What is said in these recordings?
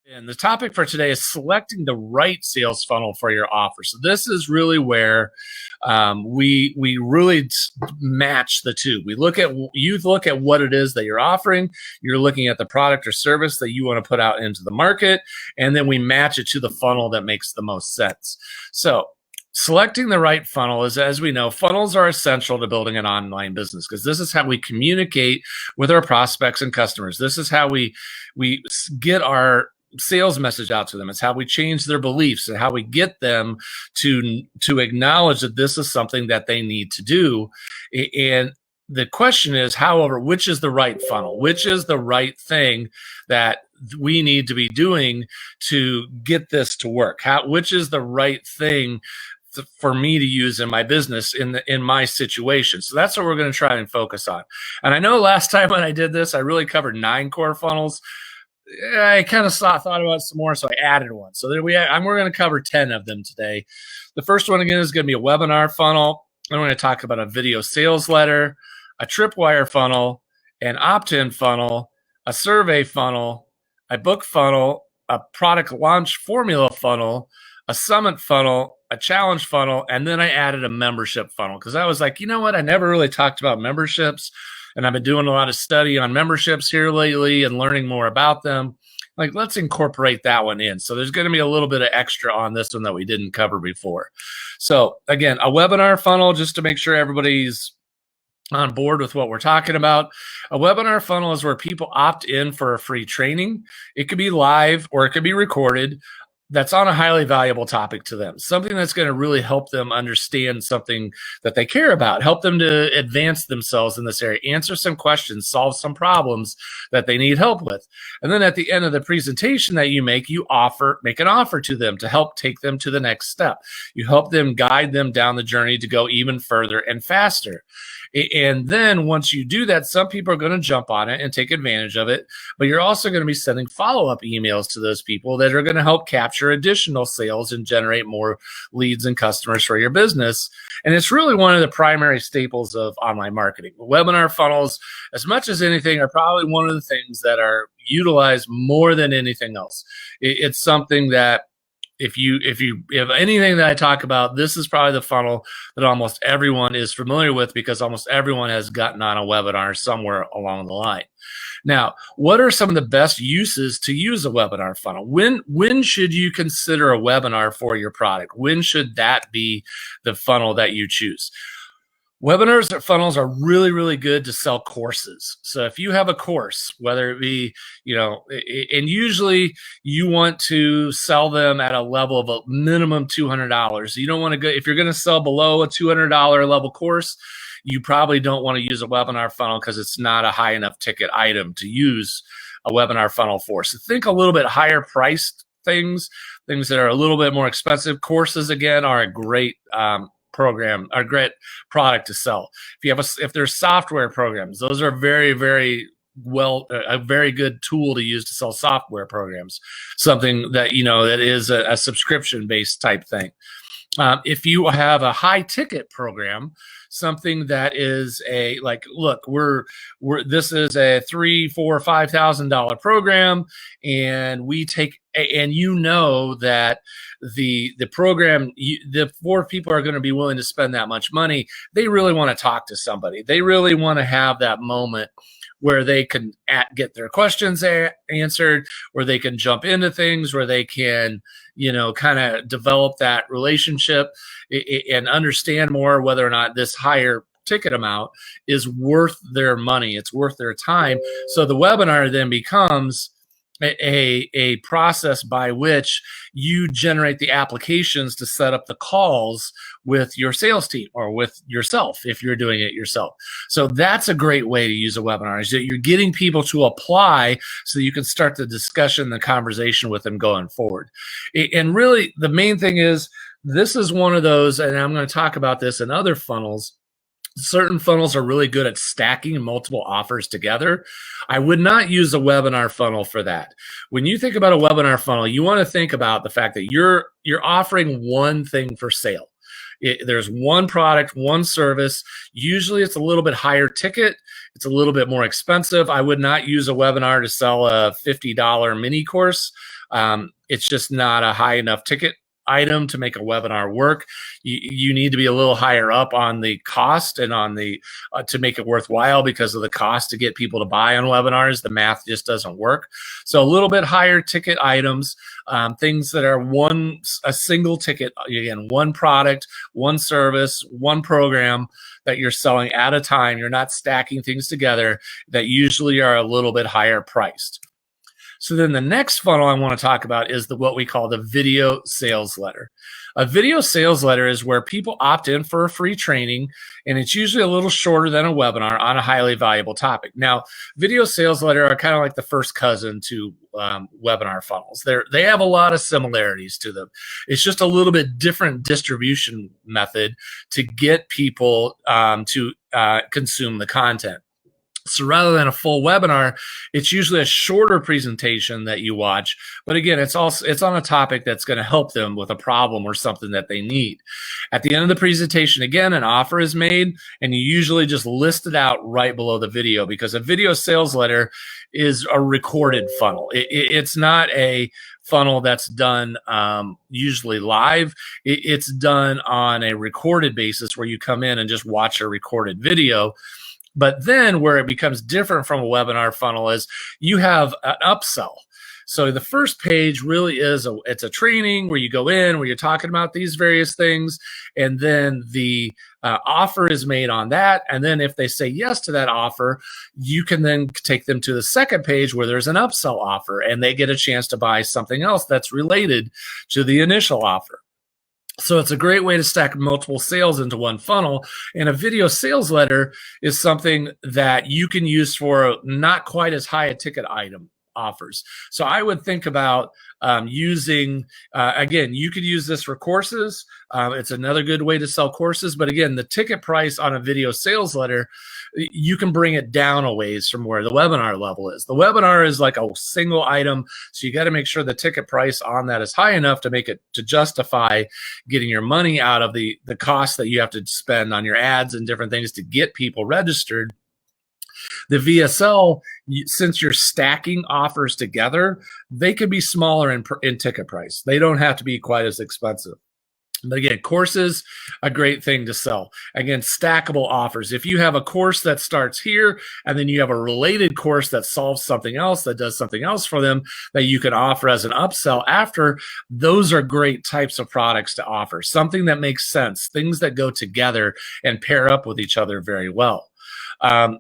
And the topic for today is selecting the right sales funnel for your offer. So this is really where we really match the two. You look at what it is that you're offering. You're looking at the product or service that you want to put out into the market, and then we match it to the funnel that makes the most sense. So selecting the right funnel is, as we know, funnels are essential to building an online business because this is how we communicate with our prospects and customers. This is how we get our sales message out to them. It's how we change their beliefs and how we get them to acknowledge that this is something that they need to do. And the question is, however, which is the right funnel? Which is the right thing that we need to be doing to get this to work? Which is the right thing for me to use in my business in my situation? So that's what we're going to try and focus on. And I know last time when I did this, I really covered 9 core funnels. I kind of thought about it some more, so I added one. So there we're going to cover 10 of them today. The first one, again, is going to be a webinar funnel. I'm going to talk about a video sales letter, a TRIPWIRE funnel, an opt-in funnel, a survey funnel, a book funnel, a product launch formula funnel, a summit funnel, a challenge funnel, and then I added a membership funnel because I was like, you know what? I never really talked about memberships. And I've been doing a lot of study on memberships here lately and learning more about them. Like, let's incorporate that one in. So there's going to be a little bit of extra on this one that we didn't cover before. So again, a webinar funnel, just to make sure everybody's on board with what we're talking about. A webinar funnel is where people opt in for a free training. It could be live or it could be recorded. That's on a highly valuable topic to them, something that's going to really help them understand something that they care about, help them to advance themselves in this area, answer some questions, solve some problems that they need help with. And then at the end of the presentation that you make an offer to them to help take them to the next step. You help them, guide them down the journey to go even further and faster. And then once you do that, some people are going to jump on it and take advantage of it, but you're also going to be sending follow-up emails to those people that are going to help capture additional sales and generate more leads and customers for your business. And it's really one of the primary staples of online marketing. Webinar funnels, as much as anything, are probably one of the things that are utilized more than anything else. It's something that if anything that I talk about, this is probably the funnel that almost everyone is familiar with because almost everyone has gotten on a webinar somewhere along the line. Now, what are some of the best uses to use a webinar funnel? When should you consider a webinar for your product? When should that be the funnel that you choose? Webinars or funnels are really, really good to sell courses. So if you have a course, whether it be, and usually you want to sell them at a level of a minimum $200. You don't want to go, if you're going to sell below a $200 level course, you probably don't want to use a webinar funnel because it's not a high enough ticket item to use a webinar funnel for. So think a little bit higher priced things that are a little bit more expensive. Courses, again, are a great program, a great product to sell. If there's software programs, those are very, very a very good tool to use to sell software programs, something that, that is a subscription-based type thing. If you have a high ticket program, something that is this is a $3,000, $4,000, $5,000 program, and that the program, the 4 people are going to be willing to spend that much money. They really want to talk to somebody. They really want to have that moment where they can get their questions answered, where they can jump into things, where they can, kind of develop that relationship and understand more whether or not this higher ticket amount is worth their money. It's worth their time. So the webinar then becomes a process by which you generate the applications to set up the calls with your sales team or with yourself if you're doing it yourself. So that's a great way to use a webinar, is that you're getting people to apply so you can start the discussion, the conversation with them going forward. And really the main thing is, this is one of those, and I'm going to talk about this in other funnels. Certain funnels are really good at stacking multiple offers together. I would not use a webinar funnel for that. When you think about a webinar funnel, you want to think about the fact that you're offering one thing for sale. There's one product, one service. Usually it's a little bit higher ticket. It's a little bit more expensive. I would not use a webinar to sell a $50 mini course. It's just not a high enough ticket item to make a webinar work. You need to be a little higher up on the cost and on the to make it worthwhile, because of the cost to get people to buy on webinars. The math just doesn't work. So a little bit higher ticket items, things that are a single ticket, again, one product, one service, one program that you're selling at a time. You're not stacking things together, that usually are a little bit higher priced. So then the next funnel I want to talk about is what we call the video sales letter. A video sales letter is where people opt in for a free training, and it's usually a little shorter than a webinar on a highly valuable topic. Now, video sales letter are kind of like the first cousin to webinar funnels. They have a lot of similarities to them. It's just a little bit different distribution method to get people to consume the content. So rather than a full webinar, it's usually a shorter presentation that you watch. But again, it's on a topic that's going to help them with a problem or something that they need. At the end of the presentation, again, an offer is made, and you usually just list it out right below the video, because a video sales letter is a recorded funnel. It's not a funnel that's done usually live. It's done on a recorded basis, where you come in and just watch a recorded video. But then where it becomes different from a webinar funnel is you have an upsell. So the first page really is it's a training where you go in, where you're talking about these various things, and then the offer is made on that. And then if they say yes to that offer, you can then take them to the second page where there's an upsell offer, and they get a chance to buy something else that's related to the initial offer. So it's a great way to stack multiple sales into one funnel. And a video sales letter is something that you can use for not quite as high a ticket item offers. So I would think about using, again, you could use this for courses. It's another good way to sell courses. But again, the ticket price on a video sales letter, you can bring it down a ways from where the webinar level is. The webinar is like a single item. So you got to make sure the ticket price on that is high enough to justify getting your money out of the cost that you have to spend on your ads and different things to get people registered. The VSL, since you're stacking offers together, they can be smaller in ticket price. They don't have to be quite as expensive. But again, courses, a great thing to sell. Again, stackable offers. If you have a course that starts here, and then you have a related course that solves something else, that does something else for them, that you can offer as an upsell after, those are great types of products to offer. Something that makes sense, things that go together and pair up with each other very well.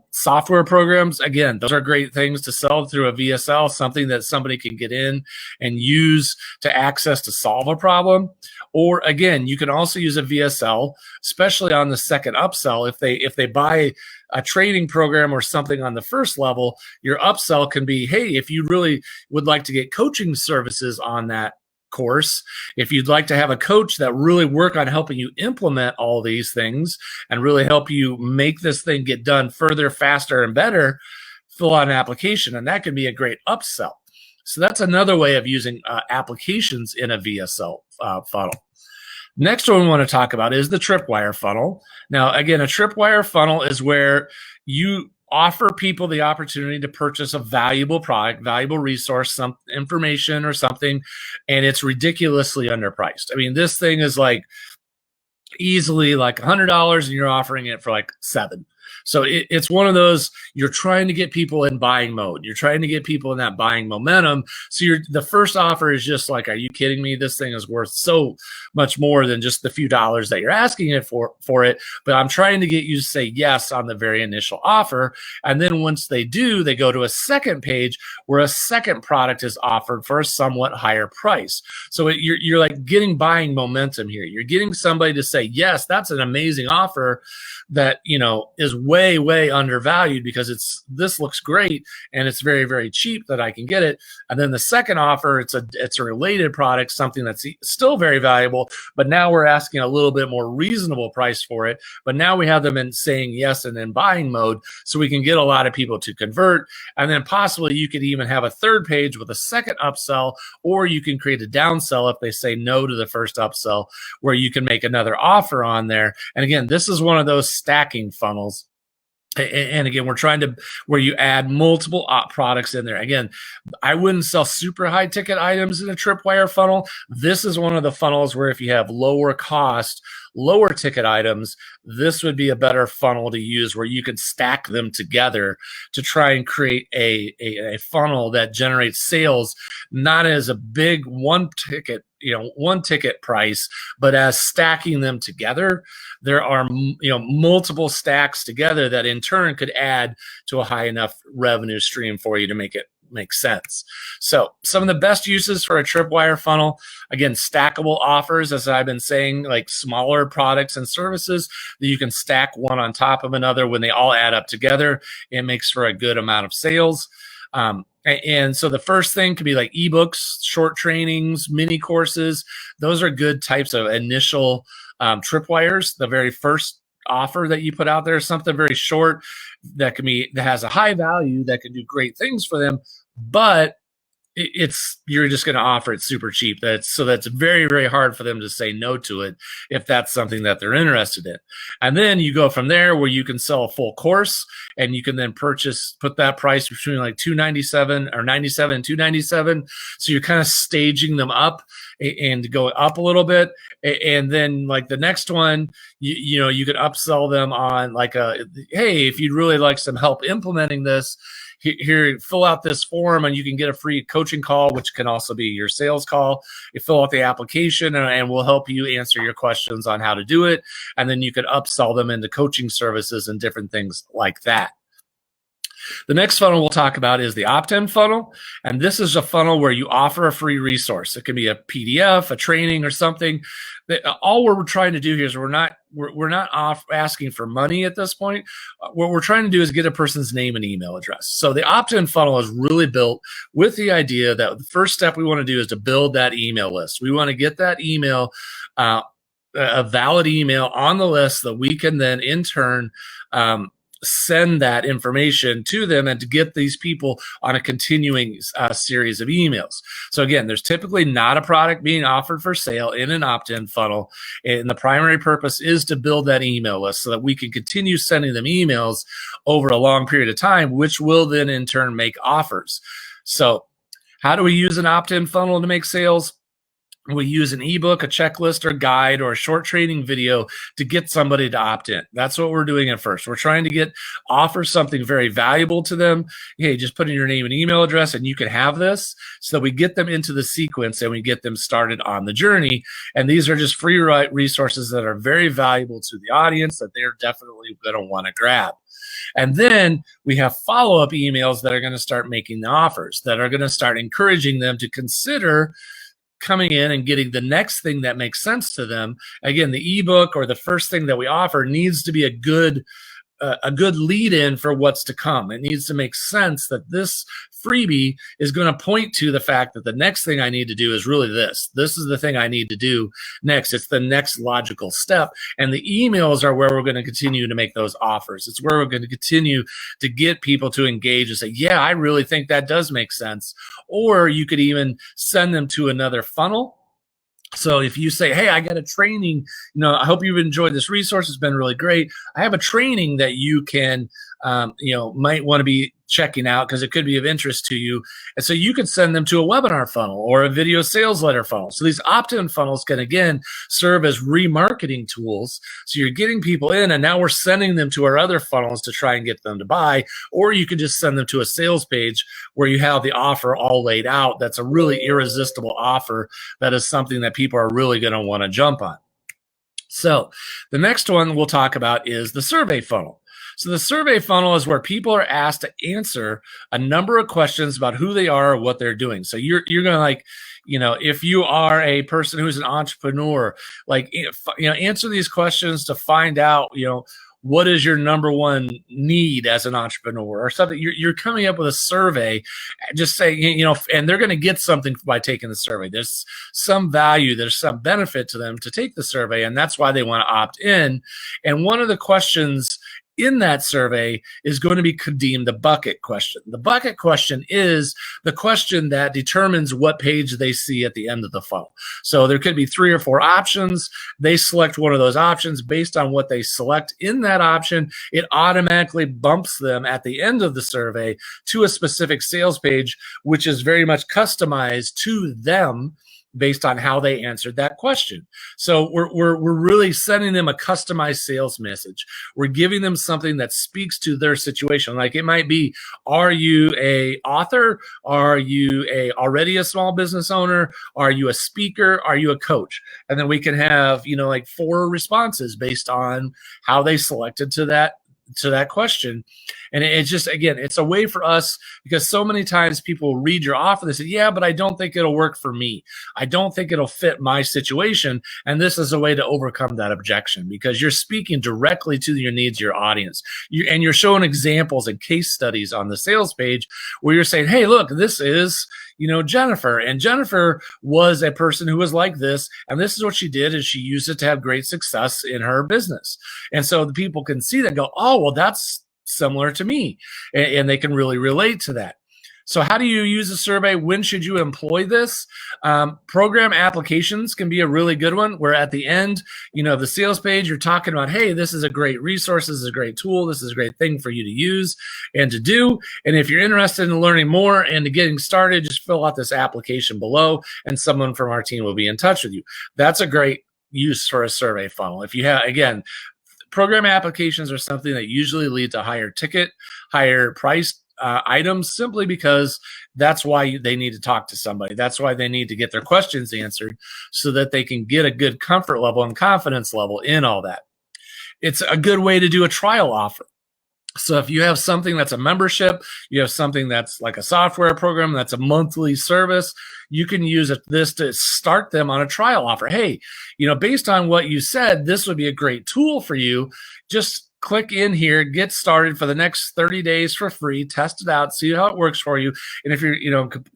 Software programs, again, those are great things to sell through a VSL, something that somebody can get in and use to access to solve a problem. Or again, you can also use a VSL, especially on the second upsell. If they buy a training program or something on the first level, your upsell can be, hey, if you really would like to get coaching services on that course, if you'd like to have a coach that really work on helping you implement all these things and really help you make this thing get done further, faster, and better, fill out an application, and that can be a great upsell. So that's another way of using applications in a VSL funnel. Next one we want to talk about is the TRIPWIRE funnel. Now, again, a TRIPWIRE funnel is where you offer people the opportunity to purchase a valuable product, valuable resource, some information or something, and it's ridiculously underpriced. I mean, this thing is like easily like $100, and you're offering it for like $7. So it's one of those, you're trying to get people in buying mode. You're trying to get people in that buying momentum. So the first offer is just like, are you kidding me? This thing is worth so much more than just the few dollars that you're asking it for it. But I'm trying to get you to say yes on the very initial offer. And then once they do, they go to a second page where a second product is offered for a somewhat higher price. So you're like getting buying momentum here. You're getting somebody to say, yes, that's an amazing offer that, is is way, way undervalued because this looks great and it's very, very cheap that I can get it. And then the second offer, it's a related product, something that's still very valuable, but now we're asking a little bit more reasonable price for it. But now we have them in saying yes and in buying mode, so we can get a lot of people to convert. And then possibly you could even have a third page with a second upsell, or you can create a downsell if they say no to the first upsell, where you can make another offer on there. And again, this is one of those stacking funnels. And again, we're trying to where you add multiple products in there. Again, I wouldn't sell super high ticket items in a Tripwire funnel. This is one of the funnels where if you have lower cost, lower ticket items, this would be a better funnel to use, where you can stack them together to try and create a funnel that generates sales, not as a big one ticket price, but as stacking them together. There are multiple stacks together that in turn could add to a high enough revenue stream for you to make it make sense. So some of the best uses for a Tripwire funnel, again, stackable offers, as I've been saying, like smaller products and services that you can stack one on top of another. When they all add up together, it makes for a good amount of sales. And so the first thing could be like ebooks, short trainings, mini courses. Those are good types of initial Tripwires. The very first offer that you put out there is something very short that has a high value, that can do great things for them, but you're just going to offer it super cheap. So that's very, very hard for them to say no to it if that's something that they're interested in. And then you go from there where you can sell a full course, and you can then put that price between like $297 or $97 and $297. So you're kind of staging them up and go up a little bit. And then like the next one, you could upsell them on like hey, if you'd really like some help implementing this, here, fill out this form and you can get a free coaching call, which can also be your sales call. You fill out the application and we'll help you answer your questions on how to do it. And then you could upsell them into coaching services and different things like that. The next funnel we'll talk about is the opt-in funnel. And this is a funnel where you offer a free resource. It can be a PDF, a training, or something. All we're trying to do here is we're not asking for money at this point. What we're trying to do is get a person's name and email address. So the opt-in funnel is really built with the idea that the first step we want to do is to build that email list. We want to get that email, a valid email on the list that we can then in turn send that information to them and to get these people on a continuing series of emails. So again, there's typically not a product being offered for sale in an opt-in funnel. And the primary purpose is to build that email list so that we can continue sending them emails over a long period of time, which will then in turn make offers. So how do we use an opt-in funnel to make sales? We use an ebook, a checklist, or guide, or a short training video to get somebody to opt in. That's what we're doing at first. We're trying to offer something very valuable to them. Hey, just put in your name and email address and you can have this, so that we get them into the sequence and we get them started on the journey. And these are just free resources that are very valuable to the audience that they're definitely going to want to grab. And then we have follow-up emails that are going to start making the offers, that are going to start encouraging them to consider coming in and getting the next thing that makes sense to them. Again, the ebook or the first thing that we offer needs to be a good lead in for what's to come. It needs to make sense that this freebie is going to point to the fact that the next thing I need to do is really this. This is the thing I need to do next. It's the next logical step. And the emails are where we're going to continue to make those offers. It's where we're going to continue to get people to engage and say, yeah, I really think that does make sense. Or you could even send them to another funnel. So if you say, hey, I got a training, I hope you've enjoyed this resource. It's been really great. I have a training that you can, might want to be checking out because it could be of interest to you. And so you could send them to a webinar funnel or a video sales letter funnel. So these opt-in funnels can, again, serve as remarketing tools. So you're getting people in and now we're sending them to our other funnels to try and get them to buy. Or you could just send them to a sales page where you have the offer all laid out. That's a really irresistible offer. That is something that people are really going to want to jump on. So the next one we'll talk about is the survey funnel. So the survey funnel is where people are asked to answer a number of questions about who they are or what they're doing. So you're going to if you are a person who's an entrepreneur, answer these questions to find out, what is your number one need as an entrepreneur or something. You're coming up with a survey, just saying, and they're going to get something by taking the survey. There's some value, there's some benefit to them to take the survey, and that's why they want to opt in. And one of the questions in that survey is going to be deemed the bucket question. The bucket question is the question that determines what page they see at the end of the funnel. So there could be 3 or 4 options. They select one of those options. Based on what they select in that option, it automatically bumps them at the end of the survey to a specific sales page, which is very much customized to them based on how they answered that question. So we're really sending them a customized sales message. We're giving them something that speaks to their situation. Like it might be, are you a author? Are you already a small business owner? Are you a speaker? Are you a coach? And then we can have, like 4 responses based on how they selected to that question. And it's just, again, it's a way for us, because so many times people read your offer, they say, yeah, but I don't think it'll work for me. I don't think it'll fit my situation. And this is a way to overcome that objection, because you're speaking directly to your needs, your audience. And you're showing examples and case studies on the sales page where you're saying, hey, look, this is, Jennifer. And Jennifer was a person who was like this. And this is what she did, is she used it to have great success in her business. And so the people can see that and go, oh, well, that's similar to me. And they can really relate to that. So how do you use a survey? When should you employ this? Program applications can be a really good one, where at the end, the sales page, you're talking about, hey, this is a great resource. This is a great tool. This is a great thing for you to use and to do. And if you're interested in learning more and to getting started, just fill out this application below and someone from our team will be in touch with you. That's a great use for a survey funnel. If you have, again, program applications are something that usually lead to higher ticket, higher price items, simply because that's why they need to talk to somebody. That's why they need to get their questions answered, so that they can get a good comfort level and confidence level in all that. It's a good way to do a trial offer. So if you have something that's a membership, you have something that's like a software program that's a monthly service, you can use this to start them on a trial offer. Hey, based on what you said, this would be a great tool for you. Just click in here, get started for the next 30 days for free, test it out, see how it works for you. And if you're,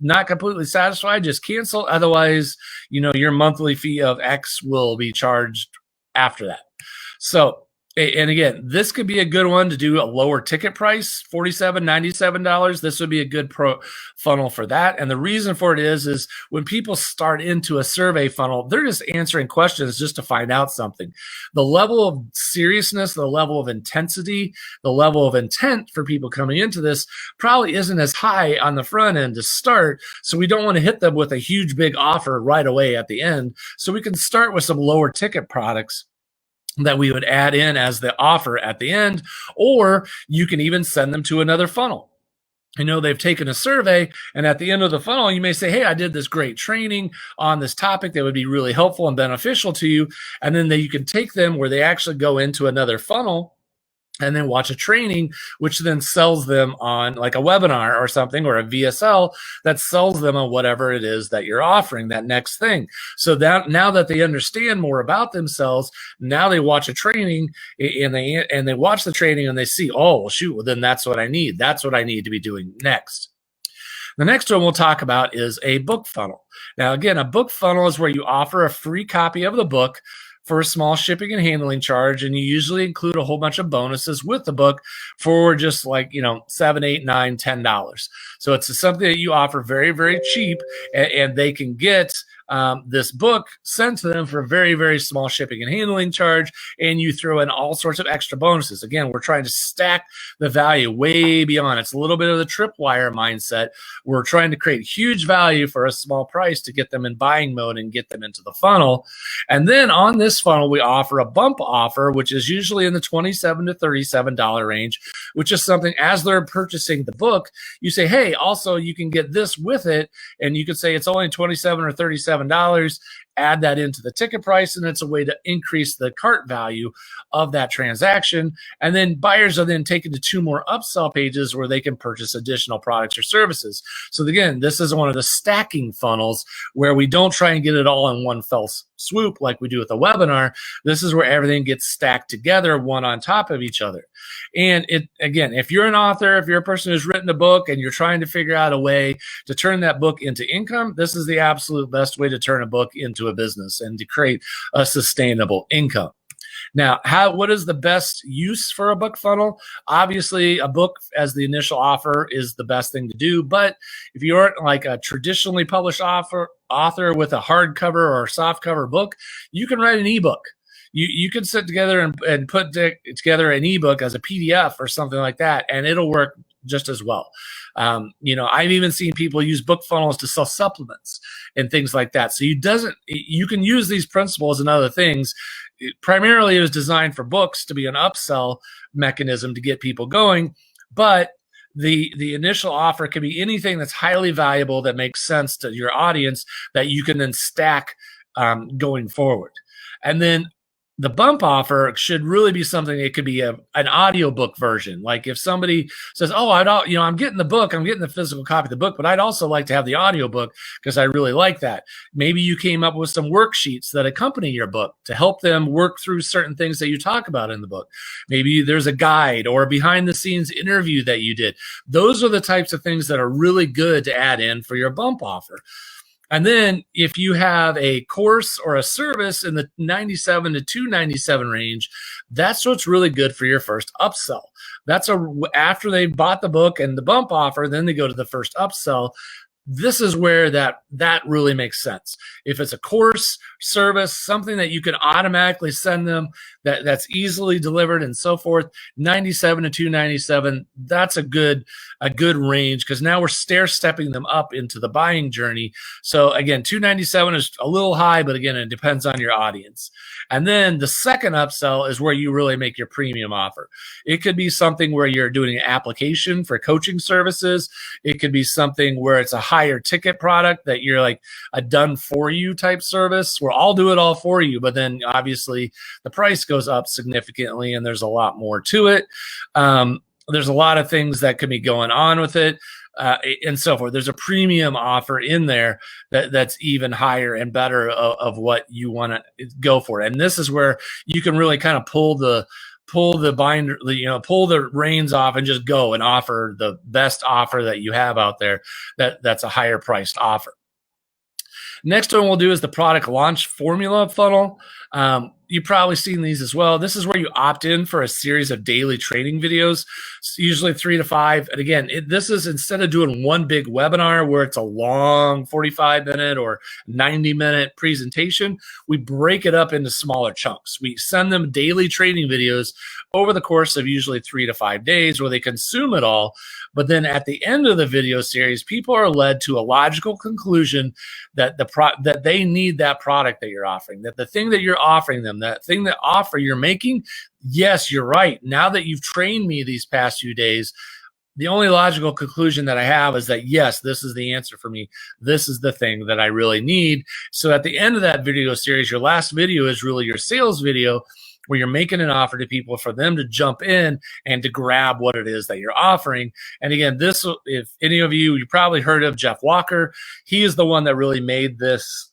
not completely satisfied, just cancel. Otherwise, your monthly fee of X will be charged after that. So, and again, this could be a good one to do a lower ticket price, $47, $97. This would be a good funnel for that. And the reason for it is when people start into a survey funnel, they're just answering questions just to find out something. The level of seriousness, the level of intensity, the level of intent for people coming into this probably isn't as high on the front end to start. So we don't want to hit them with a huge, big offer right away at the end. So we can start with some lower ticket products that we would add in as the offer at the end, or you can even send them to another funnel. They've taken a survey, and at the end of the funnel, you may say, hey, I did this great training on this topic that would be really helpful and beneficial to you. And then you can take them where they actually go into another funnel and then watch a training, which then sells them on like a webinar or something, or a VSL that sells them on whatever it is that you're offering, that next thing. So that now that they understand more about themselves, now they watch a training and they watch the training and they see, oh, well, shoot, well, then that's what I need. That's what I need to be doing next. The next one we'll talk about is a book funnel. Now, again, a book funnel is where you offer a free copy of the book for a small shipping and handling charge, and you usually include a whole bunch of bonuses with the book for just like, $7, $8, $9, $10. So it's something that you offer very, very cheap, and they can get this book sent to them for a very, very small shipping and handling charge, and you throw in all sorts of extra bonuses. Again, we're trying to stack the value way beyond. It's a little bit of the TRIPWIRE mindset. We're trying to create huge value for a small price to get them in buying mode and get them into the funnel. And then on this funnel, we offer a bump offer, which is usually in the $27 to $37 range, which is something as they're purchasing the book, you say, hey, also you can get this with it. And you could say it's only $27 or $37. add that into the ticket price, and it's a way to increase the cart value of that transaction. And then buyers are then taken to 2 more upsell pages where they can purchase additional products or services. So again, this is one of the stacking funnels where we don't try and get it all in one fell swoop like we do with a webinar. This is where everything gets stacked together, one on top of each other. And it, again, if you're an author, if you're a person who's written a book and you're trying to figure out a way to turn that book into income, this is the absolute best way to turn a book into a business and to create a sustainable income. Now, what is the best use for a book funnel? Obviously, a book as the initial offer is the best thing to do. But if you aren't like a traditionally published author with a hardcover or softcover book, you can write an ebook. You can sit together and put together an ebook as a PDF or something like that, and it'll work just as well. I've even seen people use book funnels to sell supplements and things like that. So you can use these principles and other things. Primarily, it was designed for books to be an upsell mechanism to get people going, but the initial offer can be anything that's highly valuable that makes sense to your audience that you can then stack going forward. And then the bump offer should really be something. It could be an audiobook version. Like if somebody says, "Oh, I'm getting the book, I'm getting the physical copy of the book, but I'd also like to have the audiobook because I really like that." Maybe you came up with some worksheets that accompany your book to help them work through certain things that you talk about in the book. Maybe there's a guide or a behind-the-scenes interview that you did. Those are the types of things that are really good to add in for your bump offer. And then if you have a course or a service in the $97 to $297 range, that's what's really good for your first upsell. After they bought the book and the bump offer, then they go to the first upsell. This is where that really makes sense. If it's a course, service, something that you can automatically send them that's easily delivered and so forth, 97 to 297, that's a good range because now we're stair-stepping them up into the buying journey. So again, 297 is a little high, but again, it depends on your audience. And then the second upsell is where you really make your premium offer. It could be something where you're doing an application for coaching services. It could be something where it's a higher ticket product that you're like a done for you type service where I'll do it all for you. But then obviously the price goes up significantly and there's a lot more to it. There's a lot of things that could be going on with it. And so forth. There's a premium offer in there that's even higher and better of what you want to go for. And this is where you can really kind of pull the binder, pull the reins off and just go and offer the best offer that you have out there that's a higher priced offer. Next one we'll do is the product launch formula funnel. You've probably seen these as well. This is where you opt in for a series of daily training videos, usually 3 to 5. And again, this is instead of doing one big webinar where it's a long 45-minute or 90-minute presentation, we break it up into smaller chunks. We send them daily training videos over the course of usually 3 to 5 days where they consume it all. But then at the end of the video series, people are led to a logical conclusion that that they need that product that you're offering, that the thing that you're offering them, that thing, that offer you're making, yes, you're right. Now that you've trained me these past few days, the only logical conclusion that I have is that, yes, this is the answer for me. This is the thing that I really need. So at the end of that video series, your last video is really your sales video where you're making an offer to people for them to jump in and to grab what it is that you're offering. And again, if any of you probably heard of Jeff Walker. He is the one that really made this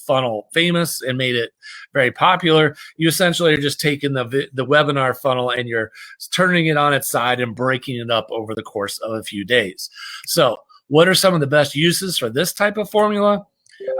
funnel famous and made it very popular. You essentially are just taking the webinar funnel and you're turning it on its side and breaking it up over the course of a few days. So what are some of the best uses for this type of formula?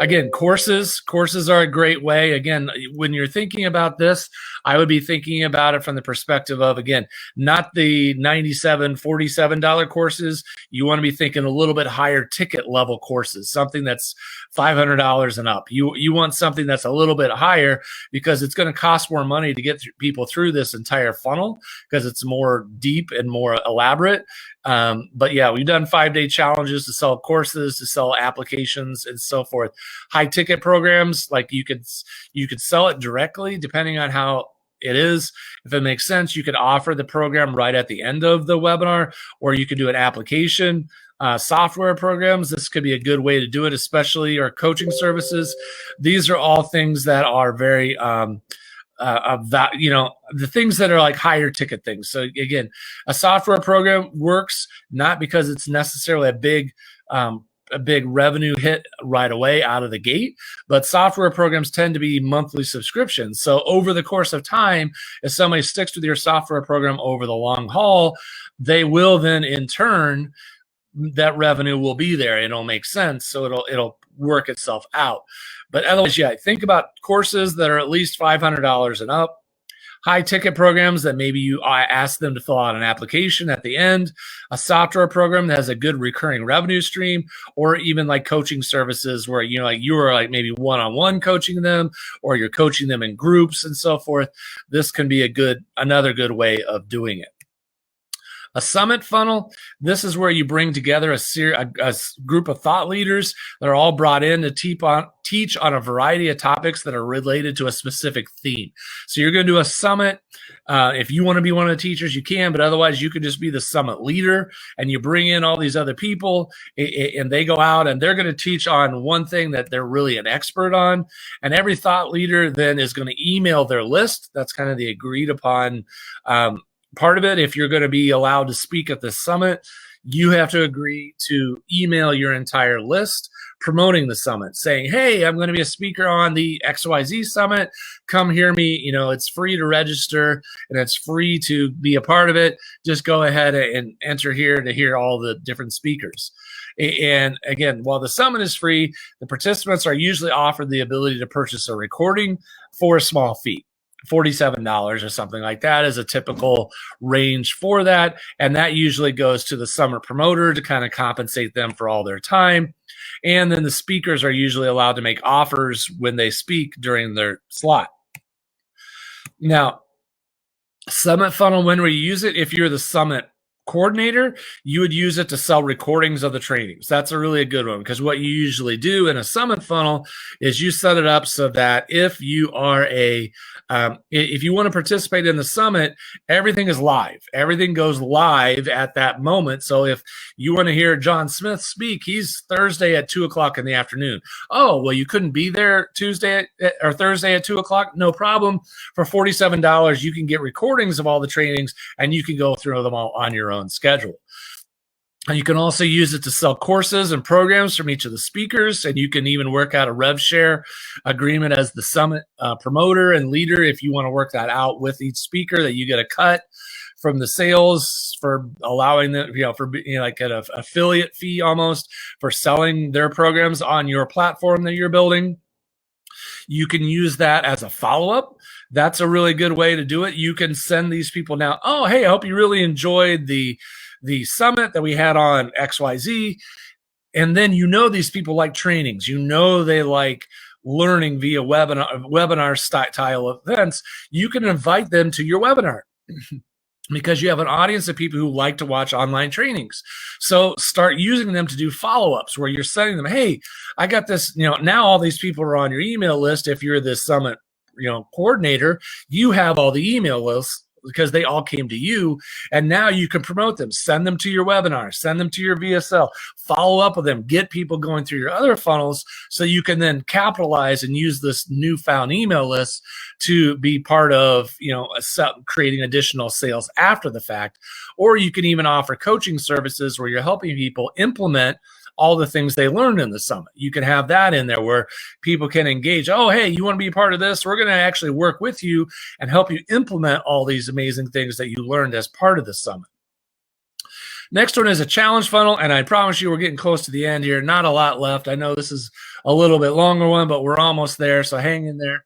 Again, courses are a great way. Again, when you're thinking about this, I would be thinking about it from the perspective of, again, not the $97, $47 courses. You want to be thinking a little bit higher ticket level courses, something that's $500 and up. You want something that's a little bit higher because it's going to cost more money to get people through this entire funnel because it's more deep and more elaborate. But yeah, we've done 5-day challenges to sell courses, to sell applications and so forth. High ticket programs, like you could sell it directly depending on how it is. If it makes sense, you could offer the program right at the end of the webinar, or you could do an application. software programs. This could be a good way to do it, especially our coaching services. These are all things that are very the things that are like higher ticket things. So again, a software program works not because it's necessarily a big revenue hit right away out of the gate, but software programs tend to be monthly subscriptions. So over the course of time, if somebody sticks with your software program over the long haul, they will then in turn, that revenue will be there. It'll make sense. So it'll work itself out. But otherwise, yeah, think about courses that are at least $500 and up. High ticket programs that maybe you ask them to fill out an application at the end, a software program that has a good recurring revenue stream, or even like coaching services where you are like maybe one-on-one coaching them, or you're coaching them in groups and so forth. This can be another good way of doing it. A summit funnel, this is where you bring together a group of thought leaders that are all brought in to teach on a variety of topics that are related to a specific theme. So you're going to do a summit. If you want to be one of the teachers, you can, but otherwise you could just be the summit leader, and you bring in all these other people and they go out and they're going to teach on one thing that they're really an expert on. And every thought leader then is going to email their list. That's kind of the agreed upon part of it. If you're going to be allowed to speak at the summit, you have to agree to email your entire list promoting the summit, saying, hey, I'm going to be a speaker on the XYZ summit. Come hear me. It's free to register and it's free to be a part of it. Just go ahead and enter here to hear all the different speakers. And again, while the summit is free, the participants are usually offered the ability to purchase a recording for a small fee. $47 or something like that is a typical range for that. And that usually goes to the summit promoter to kind of compensate them for all their time. And then the speakers are usually allowed to make offers when they speak during their slot. Now, summit funnel, when we use it, if you're the summit coordinator, you would use it to sell recordings of the trainings. That's a really good one, because what you usually do in a summit funnel is you set it up so that if you are if you want to participate in the summit, everything is live. Everything goes live at that moment. So if you want to hear John Smith speak, he's Thursday at 2:00 in the afternoon. Oh, well, you couldn't be there Tuesday or Thursday at 2:00. No problem. For $47, you can get recordings of all the trainings and you can go through them all on your own schedule. And you can also use it to sell courses and programs from each of the speakers, and you can even work out a rev share agreement as the summit promoter and leader if you want to work that out with each speaker, that you get a cut from the sales for allowing them, like an affiliate fee almost for selling their programs on your platform that you're building. You can use that as a follow-up. That's a really good way to do it. You can send these people now, oh, hey, I hope you really enjoyed the summit that we had on XYZ. And then these people like trainings. They like learning via webinar style events. You can invite them to your webinar because you have an audience of people who like to watch online trainings. So start using them to do follow-ups where you're sending them, hey, I got this, now all these people are on your email list. If you're the summit coordinator, you have all the email lists because they all came to you, and now you can promote them, send them to your webinar, send them to your VSL, follow up with them, get people going through your other funnels so you can then capitalize and use this newfound email list to be part of, creating additional sales after the fact. Or you can even offer coaching services where you're helping people implement all the things they learned in the summit. You can have that in there where people can engage. Oh, hey, you want to be a part of this? We're going to actually work with you and help you implement all these amazing things that you learned as part of the summit. Next one is a challenge funnel, and I promise you we're getting close to the end here. Not a lot left. I know this is a little bit longer one, but we're almost there, so hang in there.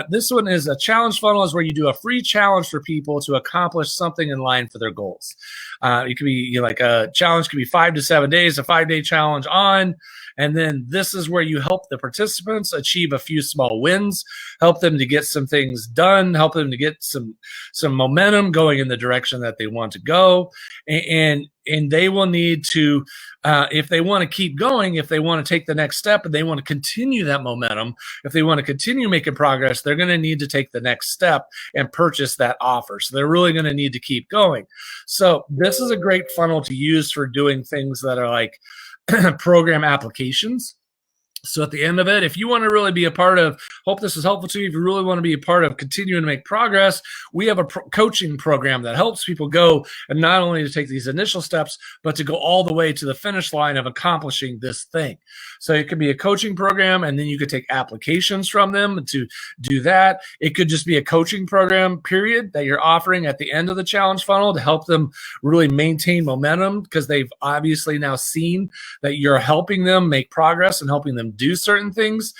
This one is a challenge funnel, is where you do a free challenge for people to accomplish something in line for their goals. It could be like a challenge could be 5 to 7 days, a 5-day challenge on. And then this is where you help the participants achieve a few small wins, help them to get some things done, help them to get some momentum going in the direction that they want to go. And and they will need to, if they want to keep going, if they want to take the next step and they want to continue that momentum, if they want to continue making progress, they're going to need to take the next step and purchase that offer. So they're really going to need to keep going. So this is a great funnel to use for doing things that are like program applications. So at the end of it, if you want to really be a part of, hope this is helpful to you, if you really want to be a part of continuing to make progress, we have a coaching program that helps people go, and not only to take these initial steps, but to go all the way to the finish line of accomplishing this thing. So it could be a coaching program, and then you could take applications from them to do that. It could just be a coaching program, period, that you're offering at the end of the challenge funnel to help them really maintain momentum, because they've obviously now seen that you're helping them make progress and helping them do certain things.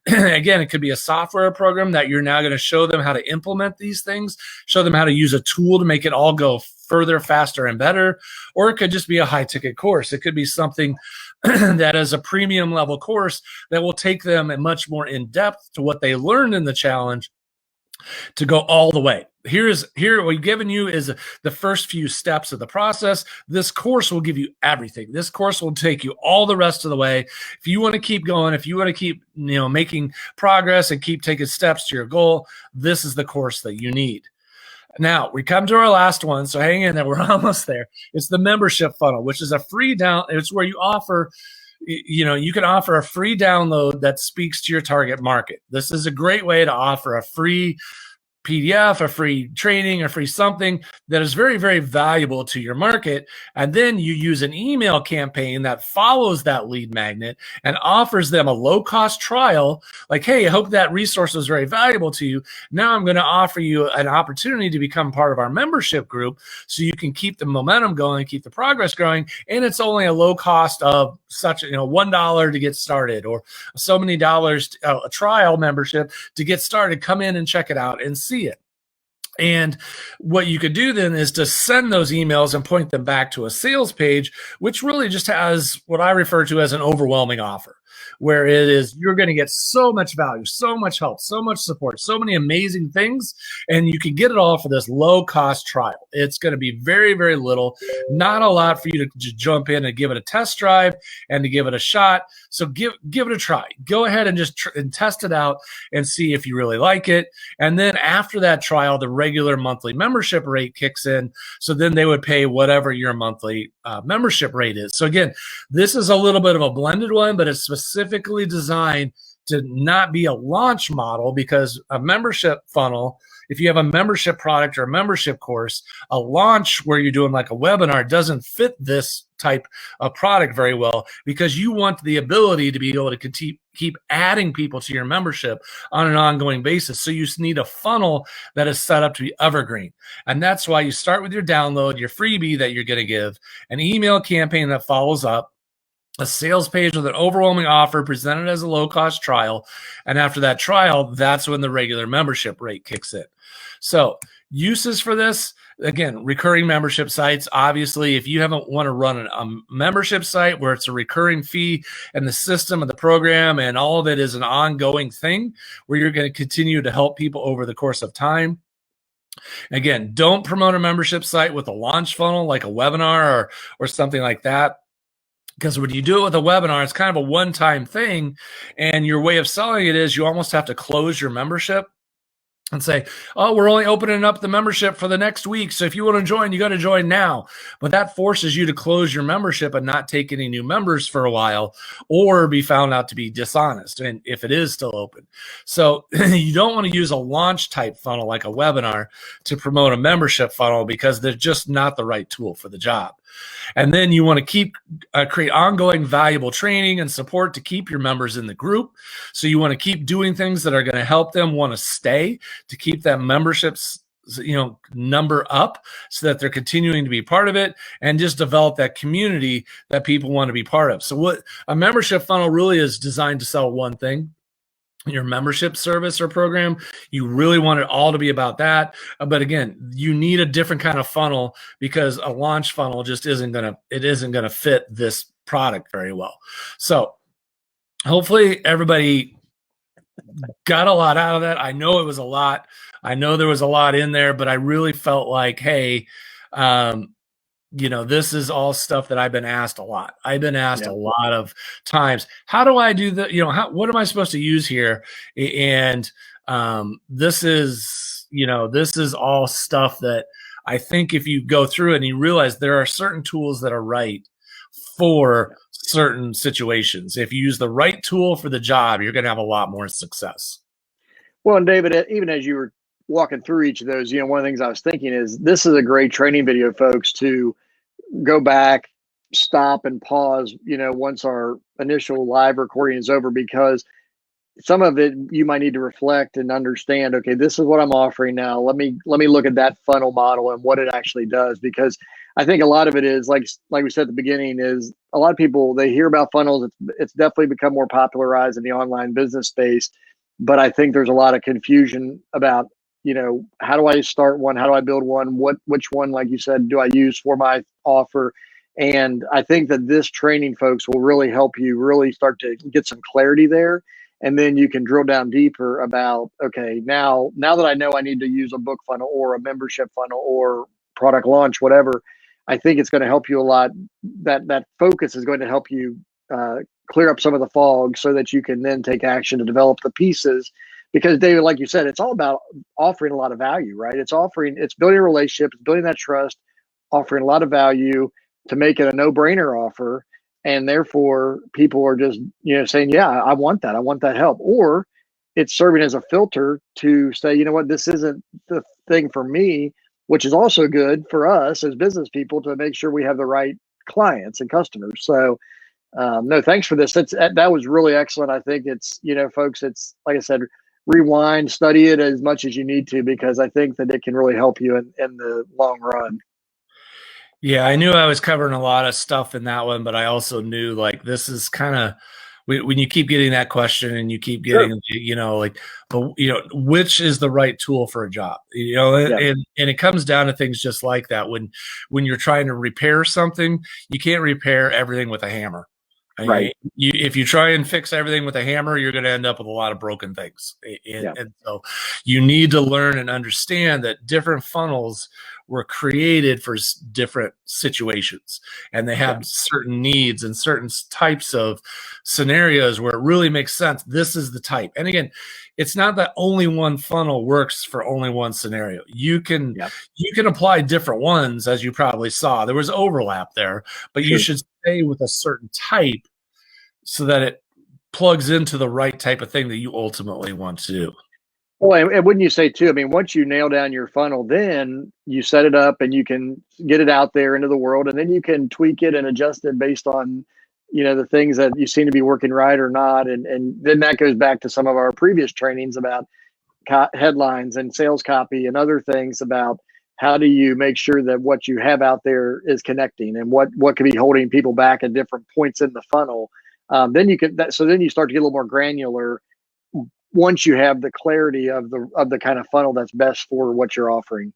Again, it could be a software program that you're now going to show them how to implement these things, show them how to use a tool to make it all go further, faster, and better. Or it could just be a high ticket course. It could be something that is a premium level course that will take them much more in depth to what they learned in the challenge to go all the way. Here what we've given you is the first few steps of the process. This course will give you everything. This course will take you all the rest of the way. If you want to keep going, if you want to keep making progress and keep taking steps to your goal, this is the course that you need. Now we come to our last one, so hang in there. We're almost there. It's the membership funnel, which is a free down. It's where you offer. You can offer a free download that speaks to your target market. This is a great way to offer a free PDF, a free training, a free something that is very, very valuable to your market. And then you use an email campaign that follows that lead magnet and offers them a low-cost trial. Like, hey, I hope that resource was very valuable to you. Now I'm going to offer you an opportunity to become part of our membership group so you can keep the momentum going, keep the progress growing. And it's only a low cost of such, $1 to get started, or so many dollars, a trial membership to get started. Come in and check it out and see it. And what you could do then is to send those emails and point them back to a sales page, which really just has what I refer to as an overwhelming offer, where it is you're going to get so much value, so much help, so much support, so many amazing things, and you can get it all for this low-cost trial. It's going to be very, very little, not a lot for you to jump in and give it a test drive and to give it a shot. So give it a try. Go ahead and just test it out and see if you really like it. And then after that trial, the regular monthly membership rate kicks in. So then they would pay whatever your monthly membership rate is. So again, this is a little bit of a blended one, but it's specifically designed to not be a launch model, because a membership funnel, if you have a membership product or a membership course, a launch where you're doing like a webinar doesn't fit this type of product very well, because you want the ability to be able to keep adding people to your membership on an ongoing basis. So you need a funnel that is set up to be evergreen. And that's why you start with your download, your freebie that you're going to give, an email campaign that follows up, a sales page with an overwhelming offer presented as a low-cost trial. And after that trial, that's when the regular membership rate kicks in. So uses for this, again, recurring membership sites. Obviously, if you haven't want to run a membership site where it's a recurring fee and the system of the program and all of it is an ongoing thing where you're going to continue to help people over the course of time. Again, don't promote a membership site with a launch funnel like a webinar or something like that. Because when you do it with a webinar, it's kind of a one-time thing, and your way of selling it is you almost have to close your membership and say, oh, we're only opening up the membership for the next week, so if you want to join, you got to join now. But that forces you to close your membership and not take any new members for a while, or be found out to be dishonest, and if it is still open. So you don't want to use a launch type funnel like a webinar to promote a membership funnel, because they're just not the right tool for the job. And then you want to create ongoing valuable training and support to keep your members in the group. So you want to keep doing things that are going to help them want to stay, to keep that memberships number up so that they're continuing to be part of it, and just develop that community that people want to be part of. So what a membership funnel really is designed to sell one thing. Your membership service or program, you really want it all to be about that. But again, you need a different kind of funnel, because a launch funnel just isn't going to fit this product very well. So hopefully everybody got a lot out of that. I know it was a lot. I know there was a lot in there, but I really felt like, hey, this is all stuff that I've been asked a lot. I've been asked Yeah. a lot of times, how do I do the, what am I supposed to use here? And this is all stuff that I think if you go through it and you realize there are certain tools that are right for certain situations. If you use the right tool for the job, you're going to have a lot more success. Well, and David, even as you were walking through each of those, one of the things I was thinking is this is a great training video, folks, to go back, stop and pause, once our initial live recording is over, because some of it you might need to reflect and understand, okay, this is what I'm offering now. Let me look at that funnel model and what it actually does, because I think a lot of it is like we said at the beginning, is a lot of people, they hear about funnels. It's definitely become more popularized in the online business space, but I think there's a lot of confusion about, how do I start one? How do I build one? Which one, like you said, do I use for my offer? And I think that this training, folks, will really help you really start to get some clarity there. And then you can drill down deeper about, okay, now that I know I need to use a book funnel or a membership funnel or product launch, whatever, I think it's going to help you a lot. That focus is going to help you clear up some of the fog so that you can then take action to develop the pieces. Because David, like you said, it's all about offering a lot of value, right? It's building a relationship, it's building that trust, offering a lot of value to make it a no-brainer offer. And therefore people are just, saying, yeah, I want that help. Or it's serving as a filter to say, you know what, this isn't the thing for me, which is also good for us as business people to make sure we have the right clients and customers. So no, thanks for this. That was really excellent. I think it's, folks, it's like I said, rewind, study it as much as you need to, because I think that it can really help you in the long run. Yeah, I knew I was covering a lot of stuff in that one, but I also knew like this is kind of when you keep getting that question and you keep getting, which is the right tool for a job, and it comes down to things just like that. When you're trying to repair something, you can't repair everything with a hammer. Right. If you try and fix everything with a hammer, you're going to end up with a lot of broken things. And so you need to learn and understand that different funnels were created for different situations, and they have certain needs and certain types of scenarios where it really makes sense. This is the type. And again, it's not that only one funnel works for only one scenario. You can apply different ones, as you probably saw. There was overlap there, but you should stay with a certain type so that it plugs into the right type of thing that you ultimately want to do. Well, and wouldn't you say too, I mean, once you nail down your funnel, then you set it up and you can get it out there into the world, and then you can tweak it and adjust it based on, the things that you seem to be working right or not. And then that goes back to some of our previous trainings about headlines and sales copy and other things about how do you make sure that what you have out there is connecting, and what could be holding people back at different points in the funnel. Then you start to get a little more granular once you have the clarity of the kind of funnel that's best for what you're offering.